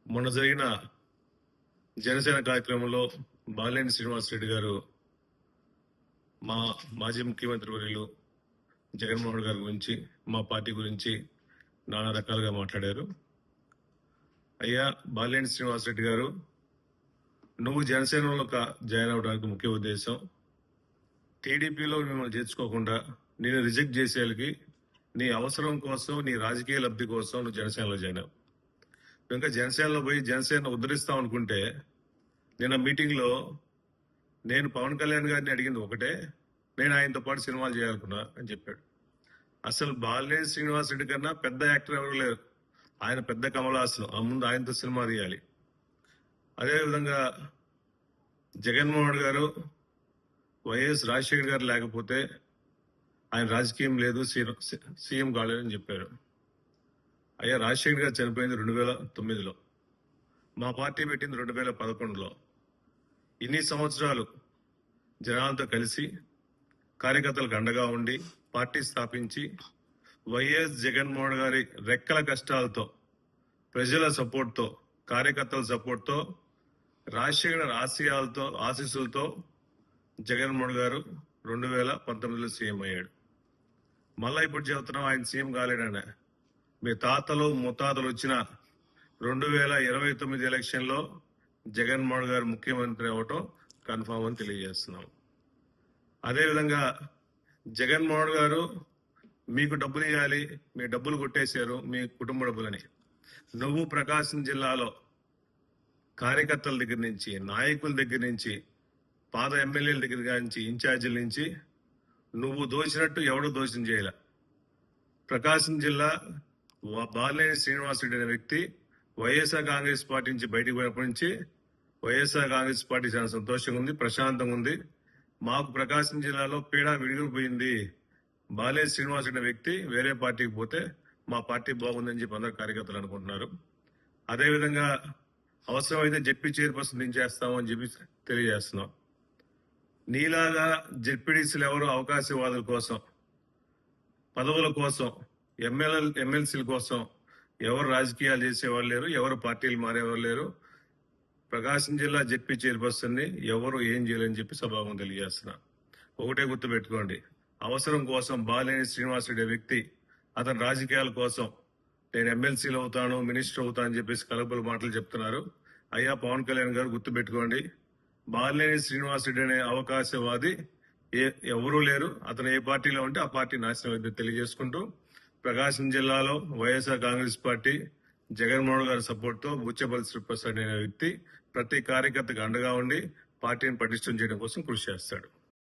మొన్న జరిగిన జనసేన కార్యక్రమంలో బాలినేని శ్రీనివాసరెడ్డి గారు మా మాజీ ముఖ్యమంత్రి వర్యులు జగన్మోహన్ గారి గురించి, మా పార్టీ గురించి నానా రకాలుగా మాట్లాడారు. అయ్యా బాలినేని శ్రీనివాసరెడ్డి గారు, నువ్వు జనసేనలో జాయిన్ అవడానికి ముఖ్య ఉద్దేశం టీడీపీలో మిమ్మల్ని చేర్చుకోకుండా నేను రిజెక్ట్ చేసేళ్ళకి నీ అవసరం కోసం, నీ రాజకీయ లబ్ధి కోసం నువ్వు జనసేనలో జాయిన్ అవ్వు. ఇంకా జనసేనలో పోయి జనసేన ఉద్ధరిస్తాం అనుకుంటే, నిన్న మీటింగ్లో నేను పవన్ కళ్యాణ్ గారిని అడిగింది ఒకటే, నేను ఆయనతో పాటు సినిమాలు చేయాలనుకున్నా అని చెప్పాడు. అసలు బాలినేని శ్రీనివాసరెడ్డి కన్నా పెద్ద యాక్టర్ ఎవరు లేరు. ఆయన పెద్ద కమలాసనం, ఆ ముందు ఆయనతో సినిమా తీయాలి. అదేవిధంగా జగన్మోహన్ గారు, వైఎస్ రాజశేఖర్ గారు లేకపోతే ఆయన రాజకీయం లేదు, సీఎం కాలేదని చెప్పారు. అయ్యా రాజశేఖర్ గారు చనిపోయింది 2009లో, మా పార్టీ పెట్టింది 2011లో. ఇన్ని సంవత్సరాలు జనాలతో కలిసి కార్యకర్తలకు అండగా ఉండి పార్టీ స్థాపించి వైఎస్ జగన్మోహన్ గారి రెక్కల కష్టాలతో, ప్రజల సపోర్ట్తో, కార్యకర్తల సపోర్ట్తో, రాజశేఖర్ ఆశీస్సులతో జగన్మోహన్ గారు 2019లో సీఎం అయ్యాడు. మళ్ళా ఇప్పుడు చెబుతున్నాం ఆయన సీఎం కాలేడనే. మీ తాతలు ముత్తాతలు వచ్చిన 2029 ఎలక్షన్లో జగన్మోహన్ గారు ముఖ్యమంత్రి అవటం కన్ఫామ్ అని తెలియజేస్తున్నాం. అదేవిధంగా జగన్మోహన్ గారు మీకు డబ్బులు ఇవ్వాలి, మీ డబ్బులు కొట్టేశారు, మీ కుటుంబ డబ్బులని. నువ్వు ప్రకాశం జిల్లాలో కార్యకర్తల దగ్గర నుంచి, నాయకుల దగ్గర నుంచి, పాత ఎమ్మెల్యేల దగ్గర నుంచి, ఇన్ఛార్జీల నుంచి నువ్వు దోచినట్టు ఎవడో దోషం చేయలే. ప్రకాశం జిల్లా బాలినేని శ్రీనివాసరెడ్డి అనే వ్యక్తి వైఎస్ఆర్ కాంగ్రెస్ పార్టీ నుంచి బయటకు పోయినప్పటి నుంచి వైఎస్ఆర్ కాంగ్రెస్ పార్టీ చాలా సంతోషంగా ఉంది, ప్రశాంతంగా ఉంది. మాకు ప్రకాశం జిల్లాలో పీడ విడిగిపోయింది. బాలినేని శ్రీనివాసరెడ్డి అనే వ్యక్తి వేరే పార్టీకి పోతే మా పార్టీ బాగుందని చెప్పి అందరు కార్యకర్తలు అనుకుంటున్నారు. అదేవిధంగా అవసరమైతే జెడ్పీ చైర్పర్సన్ దించేస్తాము అని చెప్పి తెలియజేస్తున్నాం. నీలాగా జెడ్పీడీసీలు ఎవరు అవకాశవాదుల కోసం, పదవుల కోసం, ఎమ్మెల్సీల కోసం ఎవరు రాజకీయాలు చేసేవాళ్ళు లేరు, ఎవరు పార్టీలు మారేవారు లేరు. ప్రకాశం జిల్లా జెడ్పీ చైర్పర్సన్ ని ఎవరు ఏం చేయాలని చెప్పి సభాముఖంగా తెలియజేస్తున్నా. ఒకటే గుర్తుపెట్టుకోండి, అవసరం కోసం బాలినేని శ్రీనివాసరెడ్డి వ్యక్తి అతని రాజకీయాల కోసం నేను ఎమ్మెల్సీలు అవుతాను, మినిస్టర్ అవుతాను అని చెప్పేసి కలపలు మాటలు చెప్తున్నారు. అయ్యా పవన్ కళ్యాణ్ గారు గుర్తుపెట్టుకోండి, బాలినేని శ్రీనివాసరెడ్డి అనే అవకాశవాది ఎవరూ లేరు. అతను ఏ పార్టీలో ఉంటే ఆ పార్టీ నాశనం అయితే తెలియజేసుకుంటూ, ప్రకాశం జిల్లాలో వైఎస్ఆర్ కాంగ్రెస్ పార్టీ జగన్మోహన్ గారి సపోర్ట్ తో బుచ్చపల్లి శ్రీప్రసాద్ అనే వ్యక్తి ప్రతి కార్యకర్తకు అండగా ఉండి పార్టీని పటిష్టం చేయడం కోసం కృషి చేస్తాడు.